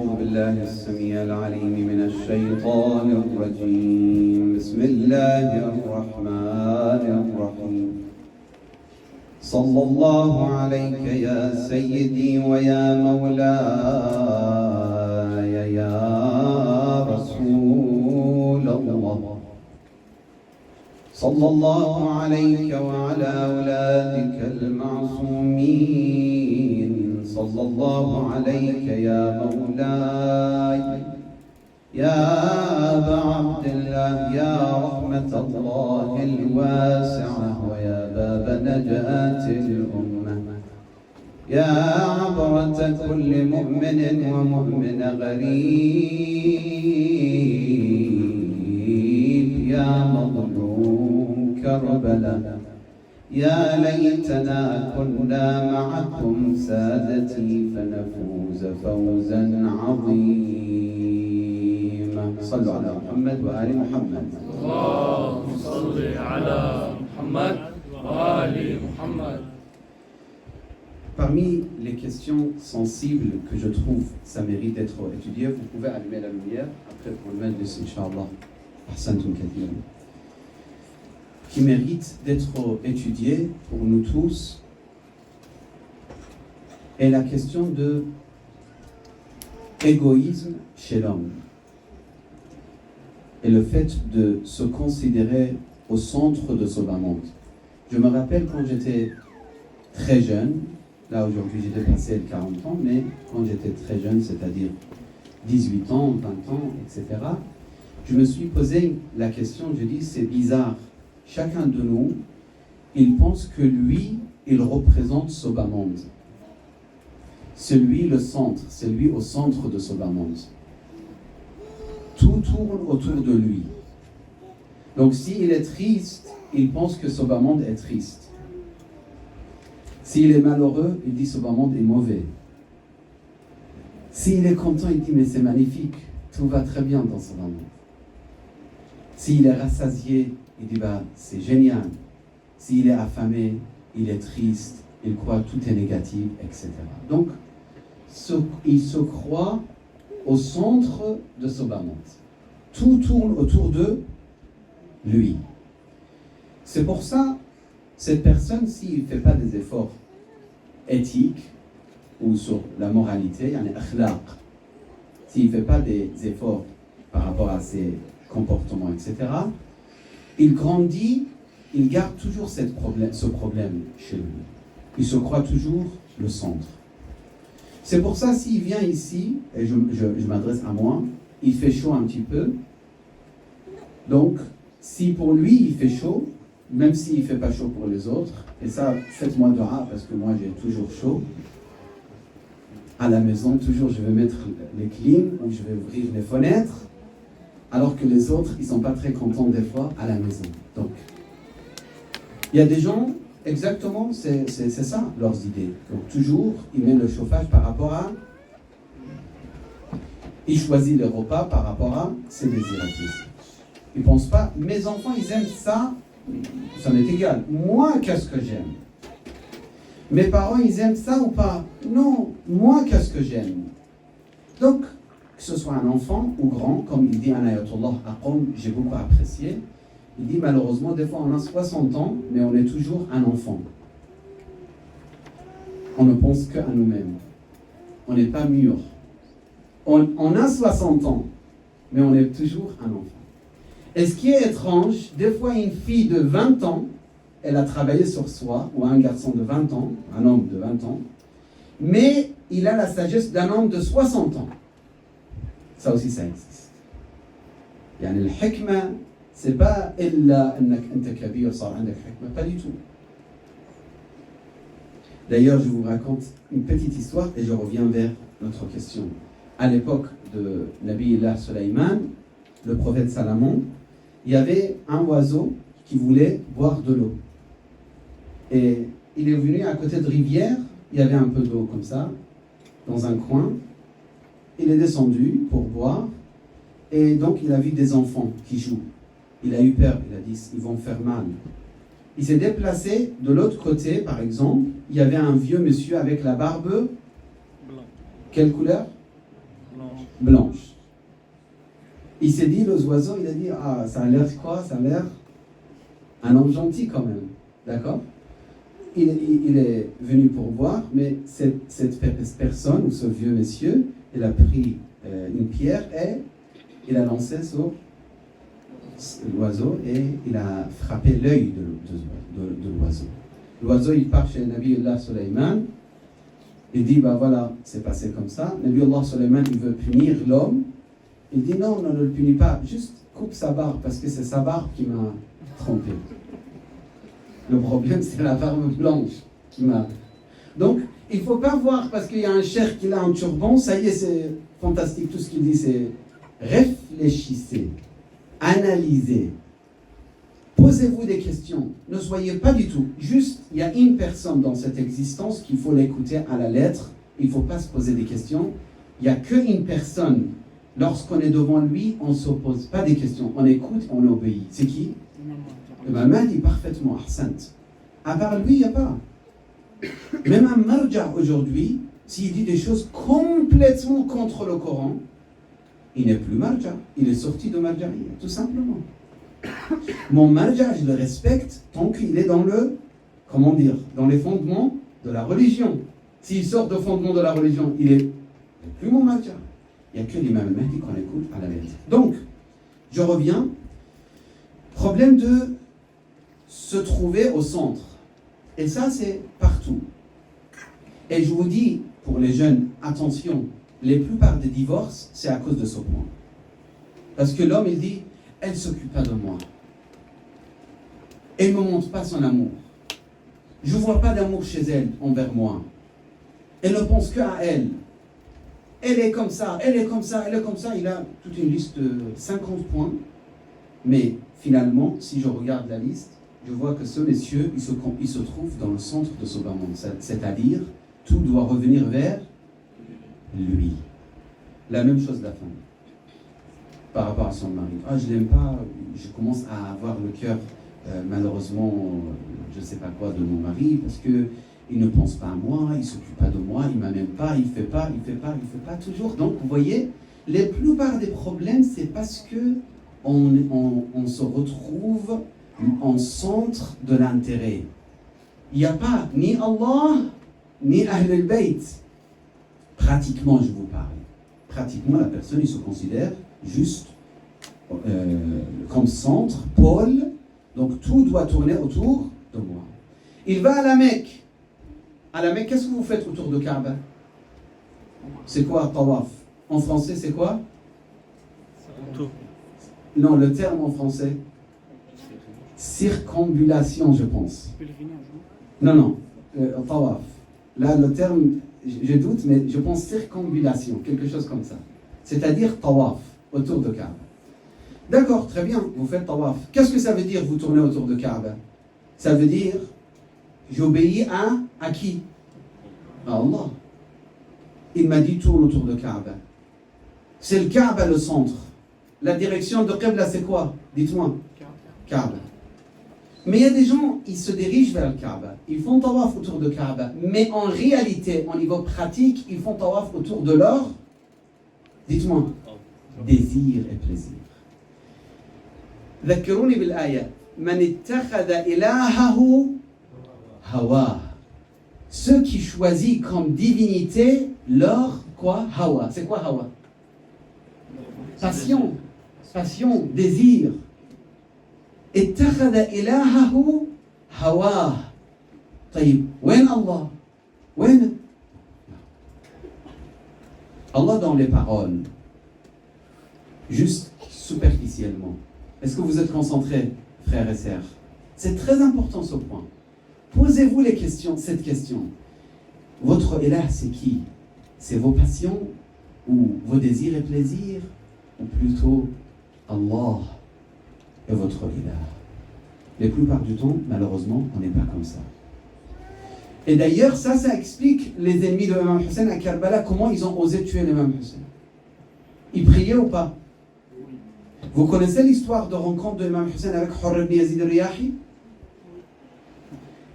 أعوذ بالله السميع العليم من الشيطان الرجيم بسم الله الرحمن الرحيم صلى الله عليك يا سيدي ويا مولاي يا رسول الله صلى الله عليك وعلى أولادك المعصومين صلى الله عليك يا مولاي يا أبا عبد الله يا رحمة الله الواسعة ويا باب نجاة الأمة يا عبرة كل مؤمن ومؤمن غريب يا مظلوم كربلاء يا ليتنا كنا معكم سادتي فنفوز فوزا عظيما صلوا على محمد وآل محمد اللهم صل على محمد وآل محمد. Parmi les questions sensibles que je trouve, ça mérite d'être étudié, vous pouvez allumer la lumière, après pour le mettre dessus, Inch'Allah, Ahsantum Kathiran, qui mérite d'être étudié pour nous tous, est la question de égoïsme chez l'homme et le fait de se considérer au centre de ce bas monde. Je me rappelle quand j'étais très jeune, là aujourd'hui j'ai dépassé les 40 ans, mais quand j'étais très jeune, c'est-à-dire 18 ans, 20 ans, etc., je me suis posé la question, je dis c'est bizarre. Chacun de nous, il pense que lui, il représente ce bas monde. C'est lui le centre, c'est lui au centre de ce bas monde. Tout tourne autour de lui. Donc s'il est triste, il pense que ce bas monde est triste. S'il est malheureux, il dit ce bas monde est mauvais. S'il est content, il dit mais c'est magnifique, tout va très bien dans ce bas monde. S'il est rassasié, il dit bah c'est génial. S'il est affamé, il est triste, il croit que tout est négatif, etc. Donc, il se croit au centre de ce bas monde. Tout tourne autour de lui. C'est pour ça, cette personne, s'il ne fait pas des efforts éthiques ou sur la moralité, il y a un akhlaq, s'il ne fait pas des efforts par rapport à ses comportements, etc., il grandit, il garde toujours ce problème chez lui. Il se croit toujours le centre. C'est pour ça, s'il vient ici, et je m'adresse à moi, il fait chaud un petit peu. Donc, si pour lui, il fait chaud, même s'il ne fait pas chaud pour les autres, et ça, faites-moi dua, parce que moi, j'ai toujours chaud. À la maison, toujours, je vais mettre les clims, ou je vais ouvrir les fenêtres, alors que les autres, ils ne sont pas très contents des fois à la maison. Donc, il y a des gens, exactement, c'est ça, leurs idées. Donc, toujours, ils mettent le chauffage par rapport à... Ils choisissent les repas par rapport à ses désiratifs. Ils ne pensent pas, mes enfants, ils aiment ça, ça m'est égal. Moi, qu'est-ce que j'aime? Mes parents, ils aiment ça ou pas? Non, moi, qu'est-ce que j'aime? Donc, que ce soit un enfant ou grand, comme il dit un ayatollah Aqom, j'ai beaucoup apprécié, il dit malheureusement, des fois on a 60 ans, mais on est toujours un enfant. On ne pense qu'à nous-mêmes. On n'est pas mûr. On a 60 ans, mais on est toujours un enfant. Et ce qui est étrange, des fois une fille de 20 ans, elle a travaillé sur soi, ou un garçon de 20 ans, un homme de 20 ans, mais il a la sagesse d'un homme de 60 ans. Ça aussi, ça existe. Yani le hikmah, c'est pas illa annak anta kabir, sar andak hikmah, pas du tout. D'ailleurs, je vous raconte une petite histoire et je reviens vers notre question. À l'époque de Nabi Allah Sulaiman, le prophète Salomon, il y avait un oiseau qui voulait boire de l'eau. Et il est venu à côté de rivière, il y avait un peu d'eau comme ça, dans un coin. Il est descendu pour boire, et donc il a vu des enfants qui jouent. Il a eu peur, il a dit, ils vont faire mal. Il s'est déplacé de l'autre côté, par exemple, il y avait un vieux monsieur avec la barbe. Blanc. Quelle couleur? Blanche. blanche. Il s'est dit, les oiseaux, il a dit, ah, ça a l'air quoi? Ça a l'air un homme gentil quand même. D'accord? Il est venu pour voir, mais cette personne, ou ce vieux monsieur, il a pris une pierre et il a lancé sur l'oiseau et il a frappé l'œil de l'oiseau. L'oiseau, il part chez Nabiullah Sulaiman. Il dit, bah voilà, c'est passé comme ça. Nabiullah Sulaiman, il veut punir l'homme. Il dit, non, ne le punis pas. Juste coupe sa barbe, parce que c'est sa barbe qui m'a trompé. Le problème, c'est la barbe blanche qui m'a... Donc, il ne faut pas voir, parce qu'il y a un cheikh qui a un turban, ça y est, c'est fantastique. Tout ce qu'il dit, c'est réfléchissez, analysez, posez-vous des questions. Ne soyez pas du tout. Juste, il y a une personne dans cette existence qu'il faut l'écouter à la lettre. Il ne faut pas se poser des questions. Il n'y a qu'une personne. Lorsqu'on est devant lui, on ne se pose pas des questions. On écoute, on obéit. C'est qui? Le Mahdi dit parfaitement, Ahsant. À part lui, il n'y a pas. Même un marja aujourd'hui, s'il dit des choses complètement contre le Coran, il n'est plus marja. Il est sorti de marja'iyya, tout simplement. Mon marja, je le respecte tant qu'il est dans le, comment dire, dans les fondements de la religion. S'il sort de fondements de la religion, il n'est plus mon marja. Il n'y a que l'imam Mahdi qu'on écoute à la lettre. Donc, je reviens. Problème de se trouver au centre. Et ça, c'est partout. Et je vous dis, pour les jeunes, attention, la plupart des divorces, c'est à cause de ce point. Parce que l'homme, il dit, elle ne s'occupe pas de moi. Elle ne me montre pas son amour. Je ne vois pas d'amour chez elle, envers moi. Elle ne pense qu'à elle. Elle est comme ça, elle est comme ça, elle est comme ça. Il a toute une liste de 50 points. Mais finalement, si je regarde la liste, je vois que ce monsieur, il se trouve dans le centre de ce bas monde. C'est-à-dire, tout doit revenir vers lui. La même chose la femme. Par rapport à son mari. Ah, je l'aime pas, je commence à avoir le cœur, malheureusement, je ne sais pas quoi, de mon mari, parce que il ne pense pas à moi, il ne s'occupe pas de moi, il ne m'aime pas, il ne fait pas toujours. Donc, vous voyez, la plupart des problèmes, c'est parce que on se retrouve en centre de l'intérêt. Il n'y a pas ni Allah, ni Ahl al-Bayt. Pratiquement, je vous parle. Pratiquement, la personne, il se considère juste comme centre, pôle. Donc, tout doit tourner autour de moi. Il va à la Mecque. À la Mecque, qu'est-ce que vous faites autour de Kaaba? C'est quoi, tawaf? En français, c'est quoi? Tout. Non, le terme en français. Circambulation, je pense. Non, tawaf. Là, le terme, je doute, mais je pense circambulation, quelque chose comme ça. C'est-à-dire tawaf, autour de Kaaba. D'accord, très bien, vous faites tawaf. Qu'est-ce que ça veut dire, vous tournez autour de Kaaba? Ça veut dire, j'obéis à qui? À Allah. Il m'a dit tourne autour de Kaaba. C'est le Kaaba le centre. La direction de Qibla, c'est quoi? Dites-moi. Kaaba. Mais il y a des gens, ils se dirigent vers le Kaaba. Ils font tawaf autour de Kaaba. Mais en réalité, au niveau pratique, ils font tawaf autour de leur, dites-moi, désir et plaisir. ذكروني بالآية من اتخذ إلهه هواه. Ceux qui choisissent comme divinité leur quoi? Hawa. C'est quoi Hawa? Passion, désir. اتخذ إلهه هواه. طيب وين الله؟ وين؟ Allah dans les paroles, juste superficiellement. Est-ce que vous êtes concentrés, frères et sœurs? C'est très important ce point. Posez-vous cette question. Votre ilah, c'est qui? C'est vos passions ou vos désirs et plaisirs? Ou plutôt Allah est votre ilah? La plupart du temps, malheureusement, on n'est pas comme ça. Et d'ailleurs, ça explique les ennemis de l'imam Hussein à Karbala, comment ils ont osé tuer l'imam Hussein. Ils priaient ou pas? Vous connaissez l'histoire de rencontre de l'imam Hussein avec Hurr ibn Yazid al-Riyahi?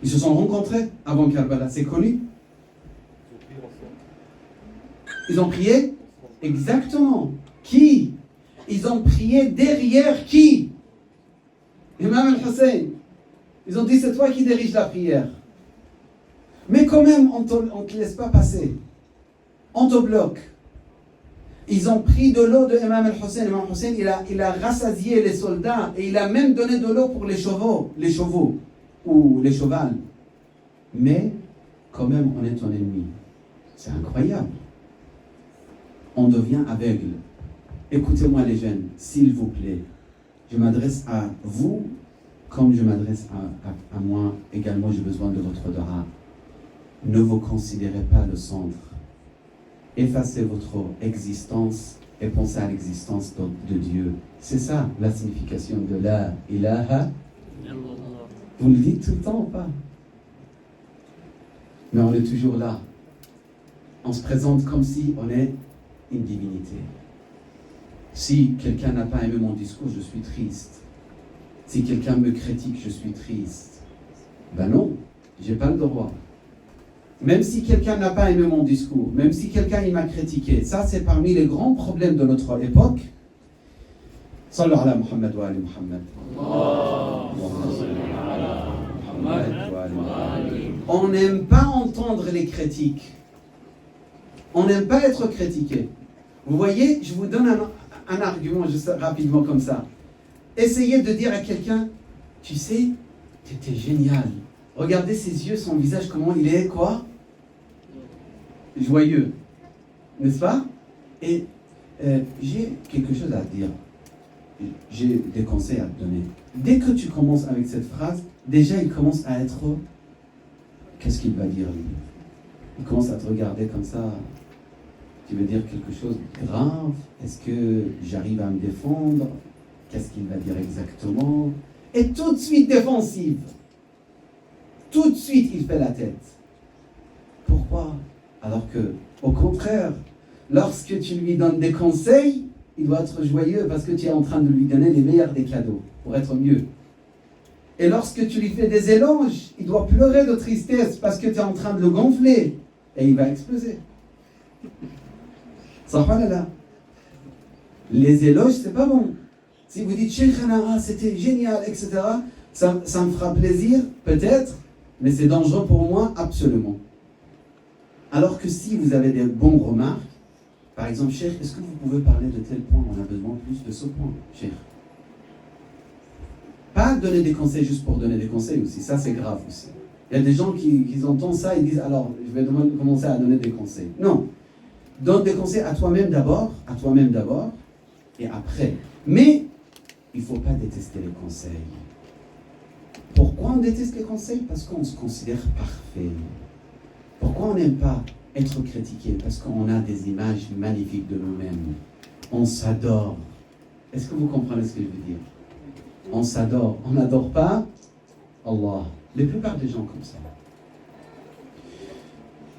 Ils se sont rencontrés avant Karbala, c'est connu. Ils ont prié Exactement. Qui? Ils ont prié derrière qui? Imam al-Hussein. Ils ont dit, c'est toi qui dirige la prière. Mais quand même, on ne te laisse pas passer. On te bloque. Ils ont pris de l'eau de Imam al-Hussein. Imam al-Hussein, il a rassasié les soldats et il a même donné de l'eau pour les chevaux ou les chevals. Mais quand même, on est ton ennemi. C'est incroyable. On devient aveugle. Écoutez-moi les jeunes, s'il vous plaît. Je m'adresse à vous comme je m'adresse à moi. Également, j'ai besoin de votre dora. Ne vous considérez pas le centre. Effacez votre existence et pensez à l'existence de Dieu. C'est ça la signification de la ilaha. Vous le dites tout le temps ou pas? Mais on est toujours là. On se présente comme si on est une divinité. Si quelqu'un n'a pas aimé mon discours, je suis triste. Si quelqu'un me critique, je suis triste. Ben non, j'ai pas le droit. Même si quelqu'un n'a pas aimé mon discours, même si quelqu'un il m'a critiqué, ça c'est parmi les grands problèmes de notre époque. Sallallahu ala Muhammad wa ali Muhammad. On n'aime pas entendre les critiques. On n'aime pas être critiqué. Vous voyez, je vous donne un argument juste rapidement comme ça. Essayez de dire à quelqu'un, tu sais, tu étais génial. Regardez ses yeux, son visage, comment il est, quoi? Joyeux. N'est-ce pas? Et j'ai quelque chose à te dire. J'ai des conseils à te donner. Dès que tu commences avec cette phrase, déjà il commence à être... Qu'est-ce qu'il va dire, lui? Il commence à te regarder comme ça. Tu veux dire quelque chose de grave? Est-ce que j'arrive à me défendre? Qu'est-ce qu'il va dire exactement? Et tout de suite défensive. Tout de suite, il fait la tête. Pourquoi? Alors que, au contraire, lorsque tu lui donnes des conseils, il doit être joyeux parce que tu es en train de lui donner les meilleurs des cadeaux pour être mieux. Et lorsque tu lui fais des éloges, il doit pleurer de tristesse parce que tu es en train de le gonfler et il va exploser. Subhanallah. Les éloges, c'est pas bon. Si vous dites Sheikhana, c'était génial, etc., ça me fera plaisir, peut-être, mais c'est dangereux pour moi, absolument. Alors que si vous avez des bonnes remarques, par exemple, Cheikh, est-ce que vous pouvez parler de tel point? On a besoin plus de ce point, Cheikh. Pas donner des conseils juste pour donner des conseils aussi, ça c'est grave aussi. Il y a des gens qui entendent ça et disent, alors, je vais commencer à donner des conseils. Non. Donne des conseils à toi-même d'abord, et après. Mais, il ne faut pas détester les conseils. Pourquoi on déteste les conseils? Parce qu'on se considère parfait. Pourquoi on n'aime pas être critiqué? Parce qu'on a des images magnifiques de nous-mêmes. On s'adore. Est-ce que vous comprenez ce que je veux dire? On s'adore. On n'adore pas Allah. La plupart des gens comme ça.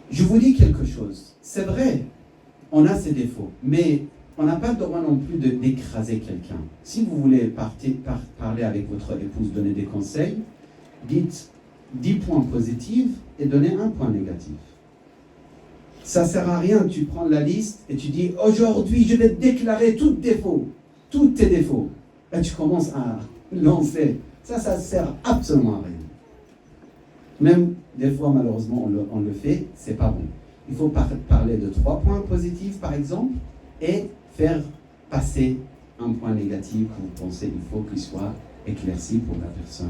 Je vous dis quelque chose. C'est vrai, on a ses défauts, mais on n'a pas le droit non plus d'écraser quelqu'un. Si vous voulez parler avec votre épouse, donner des conseils, dites 10 points positifs et donnez un point négatif. Ça ne sert à rien, tu prends la liste et tu dis aujourd'hui je vais déclarer tous tes défauts. Et tu commences à lancer. Ça ne sert absolument à rien. Même des fois, malheureusement, on le fait, c'est pas bon. Il faut parler de 3 points positifs, par exemple, et faire passer un point négatif que vous pensez il faut qu'il soit éclairci pour la personne.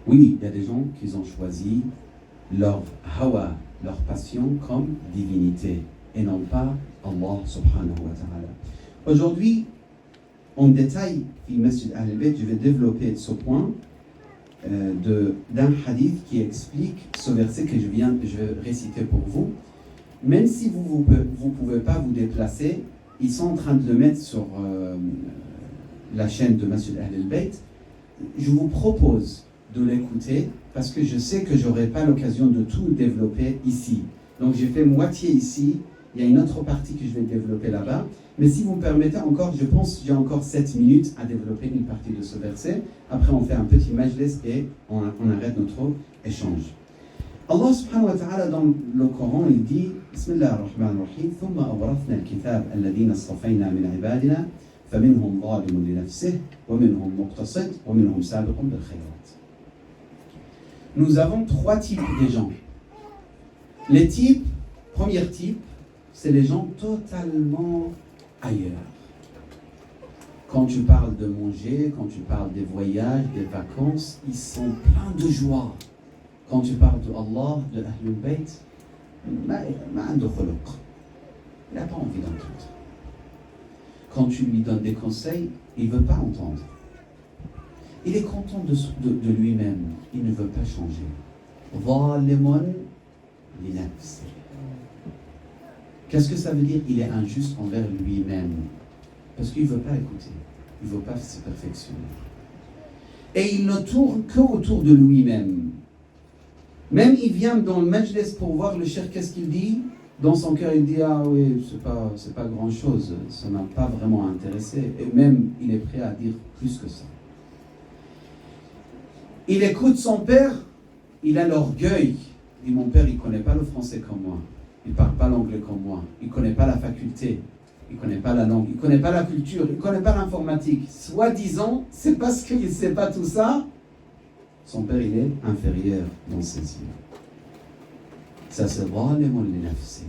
Oui, il y a des gens qui ont choisi leur hawa, leur passion comme divinité, et non pas Allah subhanahu wa ta'ala. Aujourd'hui, en détail, Masjid Ahl-Bayt, je vais développer ce point d'un hadith qui explique ce verset que je vais réciter pour vous. Même si vous ne pouvez pas vous déplacer, ils sont en train de le mettre sur la chaîne de Masjid Ahl-Bayt. Je vous propose de l'écouter parce que je sais que je n'aurai pas l'occasion de tout développer ici. Donc j'ai fait moitié ici, il y a une autre partie que je vais développer là-bas. Mais si vous me permettez encore, je pense que j'ai encore 7 minutes à développer une partie de ce verset. Après, on fait un petit majlis et on arrête notre échange. Allah subhanahu wa ta'ala dans le Coran, il dit بسم الله الرحمن الرحيم ثم أورثنا الكتاب الذين اصطفينا من عبادنا فمنهم ظالم لنفسه ومنهم مقتصد ومنهم سابق بالخيرات. Nous avons trois types de gens. Les types, premier type, c'est les gens totalement ailleurs. Quand tu parles de manger, quand tu parles des voyages, des vacances, ils sont pleins de joie. Quand tu parles de Allah, de Ahlul Bayt, il n'a pas envie d'entendre. Quand tu lui donnes des conseils, il ne veut pas entendre. Il est content de lui-même, il ne veut pas changer. Qu'est-ce que ça veut dire? Il est injuste envers lui-même. Parce qu'il ne veut pas écouter, il ne veut pas se perfectionner. Et il ne tourne qu'autour de lui-même. Même il vient dans le majlis pour voir le cheikh, qu'est-ce qu'il dit? Dans son cœur, il dit, ah oui, c'est pas grand-chose, ça m'a pas vraiment intéressé. Et même, il est prêt à dire plus que ça. Il écoute son père, il a l'orgueil. Il dit, mon père, il ne connaît pas le français comme moi, il ne parle pas l'anglais comme moi, il ne connaît pas la faculté, il ne connaît pas la langue, il ne connaît pas la culture, il ne connaît pas l'informatique. Soi-disant, c'est parce qu'il ne sait pas tout ça, son père, il est inférieur dans ses yeux. Ça, c'est vraiment les nafsi.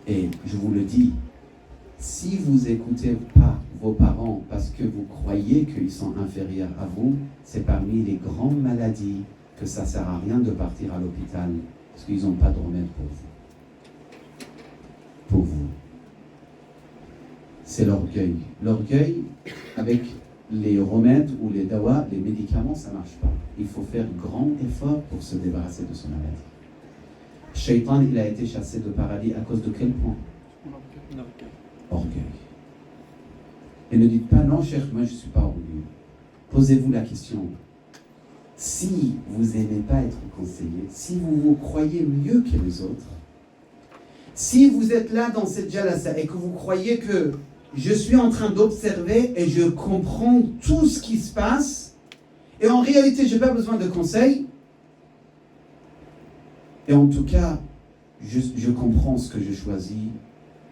Et je vous le dis, si vous n'écoutez pas vos parents parce que vous croyez qu'ils sont inférieurs à vous, c'est parmi les grandes maladies que ça ne sert à rien de partir à l'hôpital parce qu'ils n'ont pas de remède pour vous. Pour vous. C'est l'orgueil. L'orgueil, avec les remèdes ou les dawa, les médicaments, ça ne marche pas. Il faut faire grand effort pour se débarrasser de son maladie. Shaitan, il a été chassé de paradis à cause de quel point? Orgueil. Et ne dites pas, non, cher, moi je ne suis pas orgueilleux. Posez-vous la question. Si vous n'aimez pas être conseillé, si vous vous croyez mieux que les autres, si vous êtes là dans cette jalasa et que vous croyez que je suis en train d'observer et je comprends tout ce qui se passe, et en réalité, je n'ai pas besoin de conseils, et en tout cas, je comprends ce que je choisis,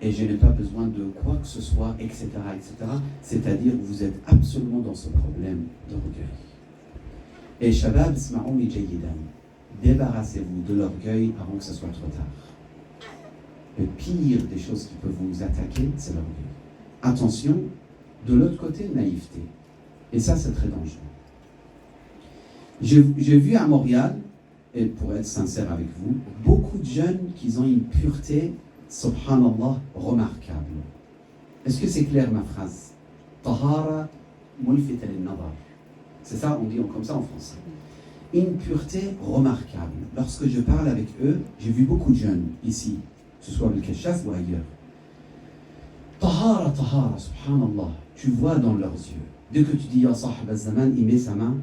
et je n'ai pas besoin de quoi que ce soit, etc., etc. C'est-à-dire, vous êtes absolument dans ce problème d'orgueil. Et Shabab, Isma'ouni Jayidan, débarrassez-vous de l'orgueil avant que ce soit trop tard. Le pire des choses qui peuvent vous attaquer, c'est l'orgueil. Attention, de l'autre côté, naïveté. Et ça, c'est très dangereux. J'ai vu à Montréal, et pour être sincère avec vous, beaucoup de jeunes qui ont une pureté, subhanallah, remarquable. Est-ce que c'est clair ma phrase? Tahara mulfita lin-nazar. C'est ça, on dit comme ça en français. Une pureté remarquable. Lorsque je parle avec eux, j'ai vu beaucoup de jeunes ici, que ce soit avec Keshaf ou ailleurs. Tahara, subhanallah. Tu vois dans leurs yeux. Dès que tu dis Ya Sahib al-Zaman, il met sa main.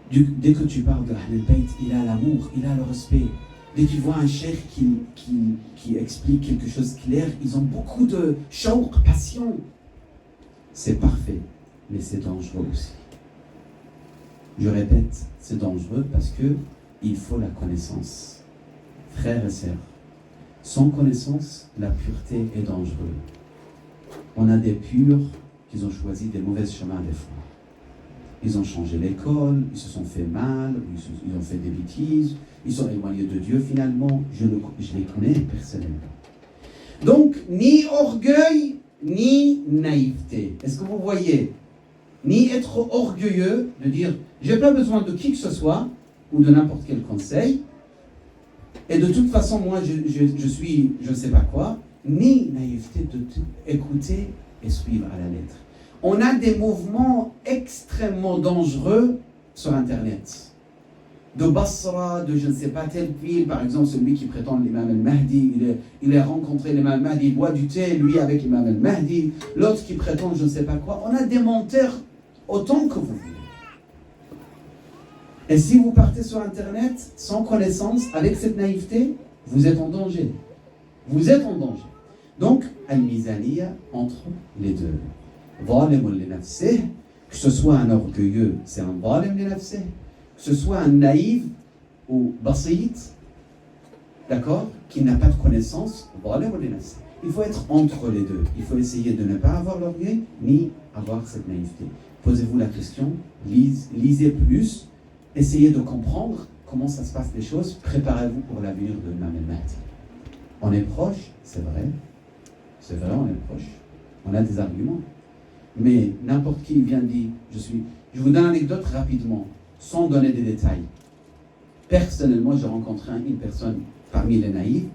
Dès que tu parles de Ahlul Bayt, il a l'amour, il a le respect. Dès que tu vois un cheikh qui explique quelque chose de clair, ils ont beaucoup de shawq, passion. C'est parfait, mais c'est dangereux aussi. Je répète, c'est dangereux parce que il faut la connaissance. Frères et sœurs, sans connaissance, la pureté est dangereuse. On a des purs qui ont choisi des mauvais chemins des fois. Ils ont changé l'école, ils se sont fait mal, ils ont fait des bêtises, ils sont éloignés de Dieu finalement. Je les connais personnellement. Donc, ni orgueil, ni naïveté. Est-ce que vous voyez? Ni être orgueilleux, de dire « j'ai pas besoin de qui que ce soit, ou de n'importe quel conseil, et de toute façon, moi, je suis je ne sais pas quoi », ni naïveté de écouter et suivre à la lettre. On a des mouvements extrêmement dangereux sur Internet. De Basra, de je ne sais pas telle ville, par exemple celui qui prétend l'imam al-Mahdi, il a rencontré l'imam al-Mahdi, il boit du thé, lui avec l'imam al-Mahdi, l'autre qui prétend je ne sais pas quoi. On a des menteurs autant que vous voulez. Et si vous partez sur Internet sans connaissance, avec cette naïveté, vous êtes en danger. Vous êtes en danger. Donc, al-mizaniya entre les deux. Que ce soit un orgueilleux, c'est un zalim li nafsih. Que ce soit un naïf ou basit, d'accord, qui n'a pas de connaissance, il faut être entre les deux. Il faut essayer de ne pas avoir l'orgueil, ni avoir cette naïveté. Posez-vous la question, lisez plus, essayez de comprendre comment ça se passe les choses, préparez-vous pour l'avenir de l'imam al-Mahdi. On est proche, c'est vrai, on est proche, on a des arguments. Mais n'importe qui vient dire, je vous donne une anecdote rapidement, sans donner des détails. Personnellement, j'ai rencontré une personne parmi les naïfs.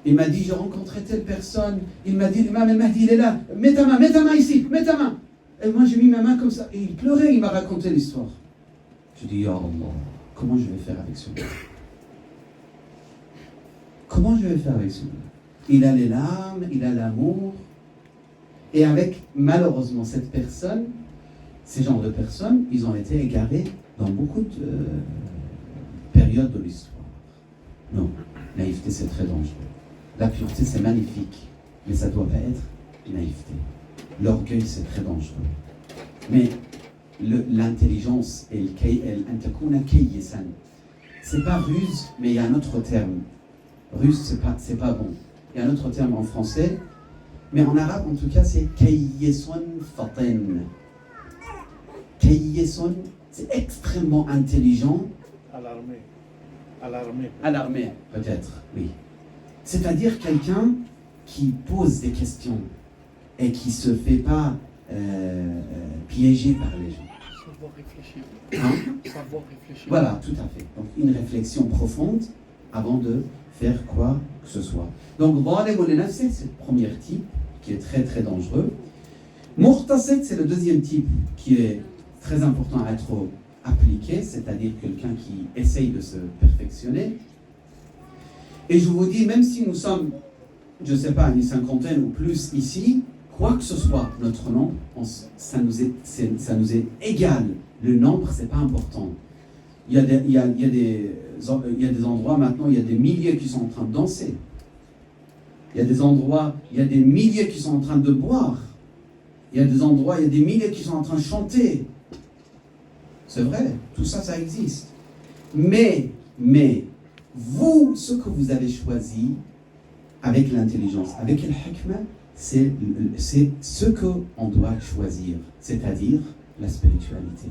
Il m'a dit, j'ai rencontré telle personne. Il m'a dit, l'imam al-Mahdi, il est là. Mets ta main ici, mets ta main. Et moi, j'ai mis ma main comme ça. Et il pleurait, il m'a raconté l'histoire. Je dis, ya Allah, comment je vais faire avec celui-là? Comment je vais faire avec celui-là? Il a les larmes, il a l'amour. Et avec, malheureusement, cette personne, ces genres de personnes, ils ont été égarés dans beaucoup de périodes de l'histoire. Non, naïveté, c'est très dangereux. La pureté, c'est magnifique, mais ça ne doit pas être naïveté. L'orgueil, c'est très dangereux. Mais l'intelligence, c'est pas ruse, mais il y a un autre terme. Ruse, c'est pas bon. Il y a un autre terme en français, mais en arabe, en tout cas, c'est kayyeson faten. Kayyeson, c'est extrêmement intelligent. Alarmé, peut-être, oui. C'est-à-dire quelqu'un qui pose des questions et qui ne se fait pas piéger par les gens. Savoir réfléchir. Savoir réfléchir. Voilà, tout à fait. Donc une réflexion profonde avant de faire quoi que ce soit. Donc, c'est le premier type qui est très très dangereux. Muqtasid, c'est le deuxième type qui est très important à être appliqué, c'est-à-dire quelqu'un qui essaye de se perfectionner. Et je vous dis, même si nous sommes, je ne sais pas, une cinquantaine ou plus ici, quoi que ce soit notre nombre, ça nous est égal. Le nombre, ce n'est pas important. Il y a des endroits maintenant, il y a des milliers qui sont en train de danser. Il y a des endroits, il y a des milliers qui sont en train de boire. Il y a des endroits, il y a des milliers qui sont en train de chanter. C'est vrai, tout ça, ça existe. Mais, vous, ce que vous avez choisi avec l'intelligence, avec le hikmah, c'est ce qu'on doit choisir, c'est-à-dire la spiritualité.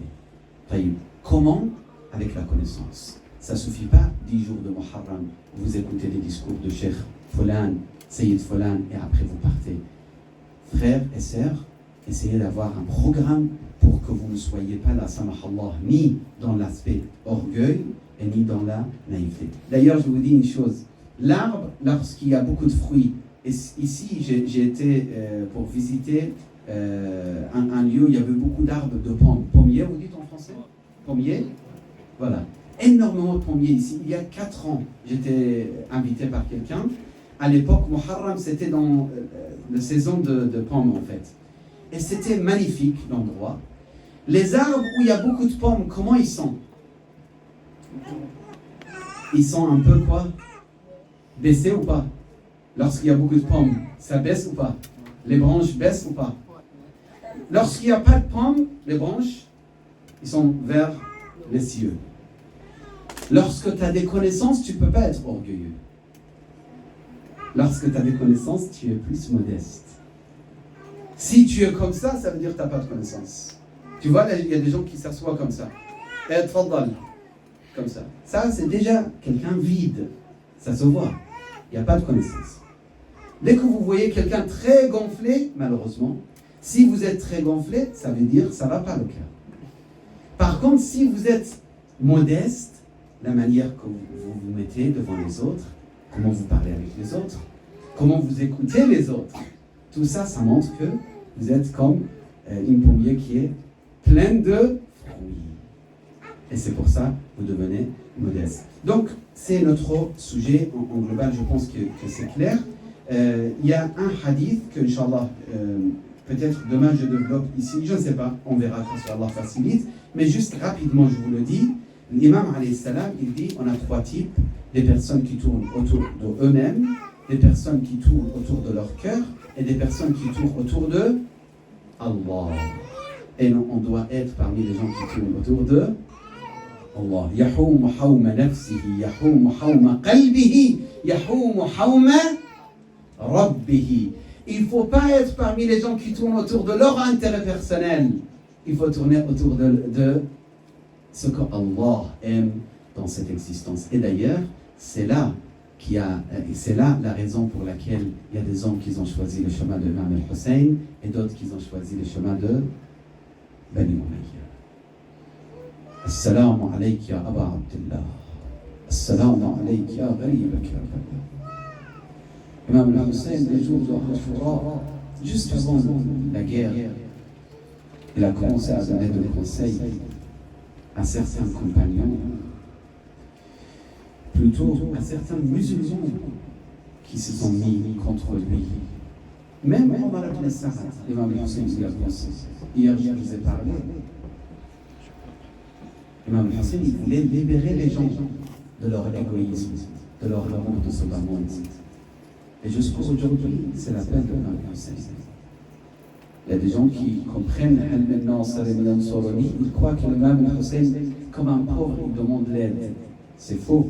Comment? Avec la connaissance. Ça ne suffit pas 10 jours de Muharram, vous écoutez les discours de Cheikh Fulan, Sayyid Fulan, et après vous partez. Frères et sœurs, essayez d'avoir un programme pour que vous ne soyez pas là, samahallah, ni dans l'aspect orgueil et ni dans la naïveté. D'ailleurs, je vous dis une chose. L'arbre, lorsqu'il y a beaucoup de fruits, et ici j'ai été pour visiter un lieu où il y avait beaucoup d'arbres de pommiers, vous dites en français? Pommiers? Voilà. Énormément de pommiers ici. Il y a 4 ans, j'étais invité par quelqu'un. À l'époque, Muharram, c'était dans la saison de pommes en fait. Et c'était magnifique l'endroit. Les arbres où il y a beaucoup de pommes, comment ils sont? Ils sont un peu quoi? Baissés ou pas? Lorsqu'il y a beaucoup de pommes, ça baisse ou pas? Les branches baissent ou pas? Lorsqu'il n'y a pas de pommes, les branches, ils sont vers les cieux. Lorsque tu as des connaissances, tu ne peux pas être orgueilleux. Lorsque tu as des connaissances, tu es plus modeste. Si tu es comme ça, ça veut dire que tu n'as pas de connaissances. Tu vois, il y a des gens qui s'assoient comme ça. Et tfaddal, comme ça. Ça, c'est déjà quelqu'un vide. Ça se voit. Il n'y a pas de connaissance. Dès que vous voyez quelqu'un très gonflé, malheureusement, si vous êtes très gonflé, ça veut dire que ça ne va pas le cœur. Par contre, si vous êtes modeste, la manière que vous vous mettez devant les autres, comment vous parlez avec les autres, comment vous écoutez les autres, tout ça, ça montre que vous êtes comme une pommier qui est pleine de fruits. Et c'est pour ça que vous devenez modeste. Donc, c'est notre sujet en global, je pense que c'est clair. Il y a un hadith que, Inch'Allah, peut-être demain je développe ici, je ne sais pas, on verra quand Allah facilite, mais juste rapidement, je vous le dis, l'imam alayhi salam, il dit, on a 3 types, des personnes qui tournent autour d'eux-mêmes, des personnes qui tournent autour de leur cœur, et des personnes qui tournent autour de Allah. Et on doit être parmi les gens qui tournent autour de Allah. يحوم حوم نفسه يحوم حوم قلبه يحوم حوم ربه. Il ne faut pas être parmi les gens qui tournent autour de leur intérêt personnel. Il faut tourner autour de ce que Allah aime dans cette existence. Et d'ailleurs, c'est là la raison pour laquelle il y a des hommes qui ont choisi le chemin de Imam al-Hussein et d'autres qui ont choisi le chemin de Bani Umayya. Assalamu alayka ya Aba Abdullah. Assalamu alayka ya Gharib al-Karbala. Imam al-Hussein, les jours de Ashura, juste avant la guerre, il a commencé à donner des conseils à certains compagnons, plutôt à certains musulmans qui se sont mis contre lui. Même Omar ibn Sa'd, Imam al-Hussein, il a pensé. Hier, je vous ai parlé. Imam al-Hussein, il voulait libérer les gens de leur égoïsme, de leur amour de ce bas monde. Et jusqu'à aujourd'hui, c'est la peine de Imam al-Hussein. Il y a des gens qui comprennent ils croient que l'imam al-Hussein, comme un pauvre, il demande l'aide. C'est faux.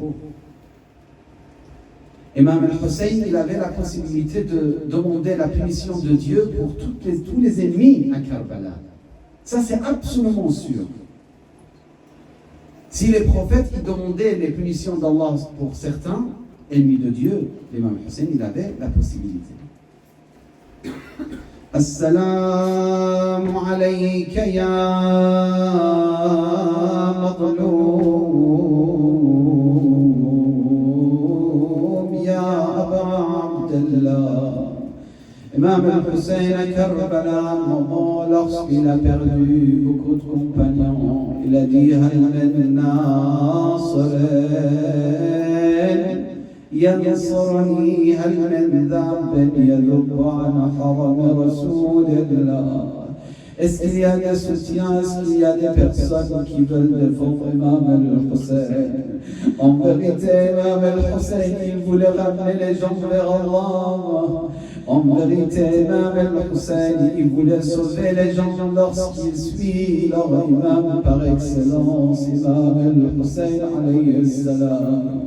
Imam al-Hussein, il avait la possibilité de demander la punition de Dieu pour tous les ennemis à Karbala. Ça, c'est absolument sûr. Si les prophètes ils demandaient les punitions d'Allah pour certains ennemis de Dieu, l'imam al-Hussein, il avait la possibilité. Assalamu alayka ya madloum ya Aba Abdullah. Imam al-Hussein à Karbala, un moment lorsqu'il a perdu beaucoup de compagnons, il a dit Hal min nasirin ينصرني هل من ذنب يذب عن حرم رسول الله. Est-ce qu'il y a des soutiens, est-ce qu'il y a des personnes qui veulent défendre Imam al-Hussein? En vérité, Imam al-Hussein, il voulait ramener les gens vers Allah. En vérité, Imam al-Hussein, il voulait sauver les gens lorsqu'il suit leur imam par excellence, Imam al-Hussein alayhi salam.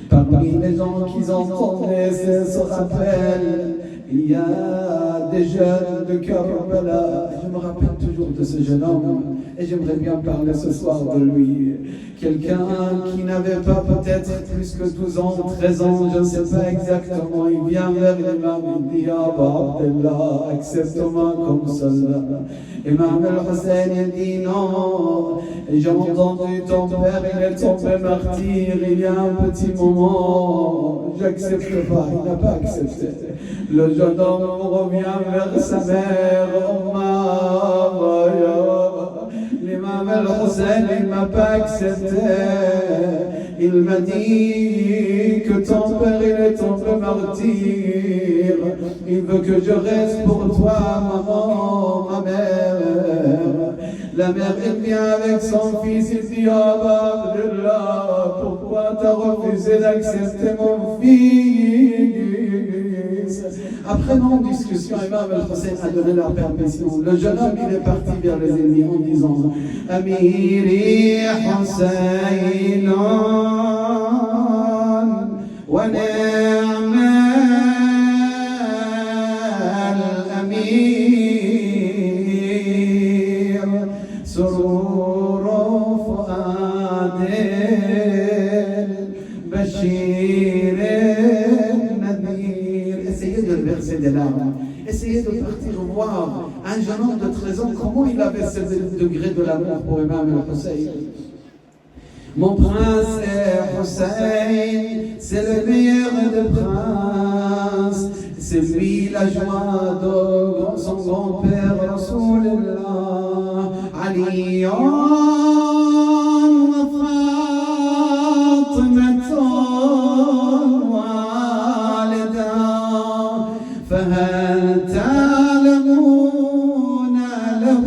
Parmi les gens qui entendaient ce rappel, il y a des jeunes de Karbala. Je me rappelle toujours de ce jeune homme et j'aimerais bien parler ce soir de lui. Quelqu'un qui n'avait pas peut-être plus que 12 ans, 13 ans, je ne sais pas exactement. Il vient vers l'imam, il dit Aba Abdullah, accepte-moi comme soldat. Imam al-Hussein dit non, j'ai entendu ton père, il est tombé martyr il y a un petit moment, j'accepte pas, il n'a pas accepté. Le jeune homme revient vers sa mère, l'imam al-Hussein, il ne m'a pas accepté. Il m'a dit que ton père il est tombé martyr. Il veut que je reste pour toi, maman, ma mère. La mère elle vient avec son fils, il dit Aba Abdullah, pourquoi t'as refusé d'accepter mon fils? Après longue discussion, Imam al-Hussein a donné la permission. Le jeune homme il est parti vers les ennemis en disant Amiri Hussein wa ni'mal amir surur fuadil bashir nadir. Essayez de verser des larmes. Essayez de partir voir un jeune homme de 13 ans, comment il avait ce degré de l'amour pour Imam al-Hussein. Mon prince Hussein, c'est le meilleur des princes, c'est lui la joie de son grand-père Rasulullah, Ali wa Fatima walida, فهل تعلمون له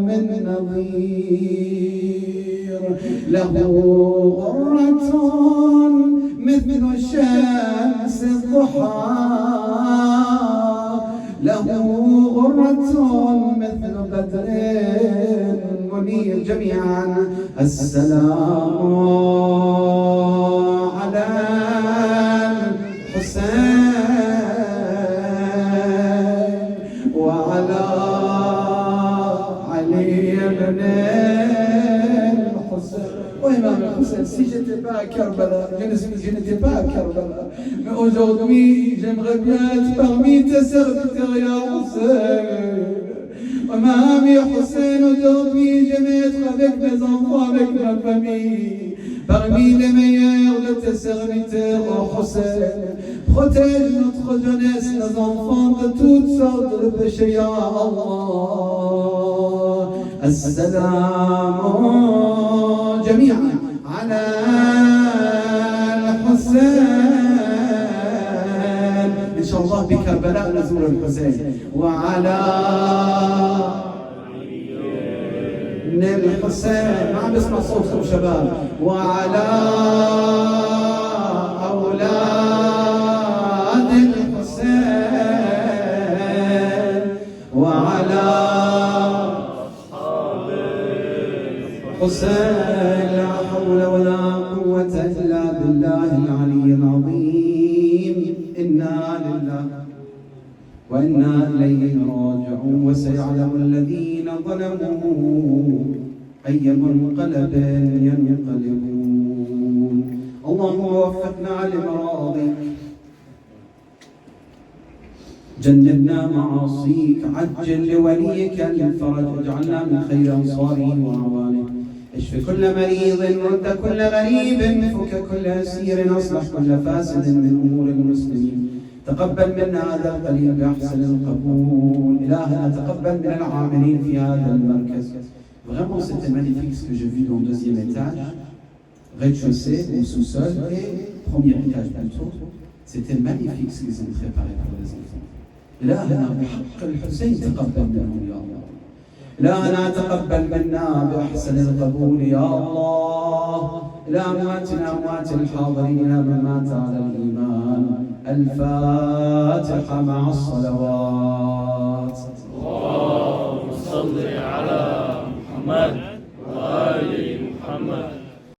من نظير له غرة مثل الشمس الضحى له غرة مثل بدر المغنيين جميعا. السلام على الحسين وعلى علي بن الحسين. وإمام الحسين, si j'étais pas à Karbala, je n'étais pas à Karbala, mais aujourd'hui j'aimerais bien être parmi tes serviteurs, ya Hussein. Imam ya Hussein, aujourd'hui j'aime être avec mes enfants, avec ma famille, parmi les meilleurs de tes serviteurs, oh Hussein. Protège notre jeunesse, nos enfants de toutes sortes de péchés, ya Allah. Assalamu جميعا على الحسين. إن شاء الله بكربلاء نزور الحسين وعلى الحسين. ما عم بسمع صوتكم شباب. وعلى أولاد الحسين وعلى حسين. لا حول ولا قوة إلا بالله العلي العظيم. إنا لله وإنا إليه راجعون. وسيعلم الذين ظلموا أي منقلب ينقلبون. اللهم وفقنا لمراضيك، جنبنا معاصيك، عجل لوليك الفرج، اجعلنا من خير أنصاره وأعوانه. اشف كل مريض، رد كل غريب، فك كل أسير، أصلح كل فاسد من أمور المسلمين. تقبل منا هذا القليل بأحسن القبول. إلهنا تقبل من العاملين في هذا المركز. Vraiment, c'était magnifique ce que j'ai vu dans le deuxième étage, rez-de-chaussée ou sous-sol et premier étage plutôt. C'était magnifique ce qu'ils ont préparé pour les enfants. إلهنا بحق الحسين تقبل منهم يا الله. إلهنا تقبل منا بأحسن القبول يا الله. إلى أمواتنا أموات الحاضرين، إلى من مات على الإيمان. الفاتحة مع الصلوات.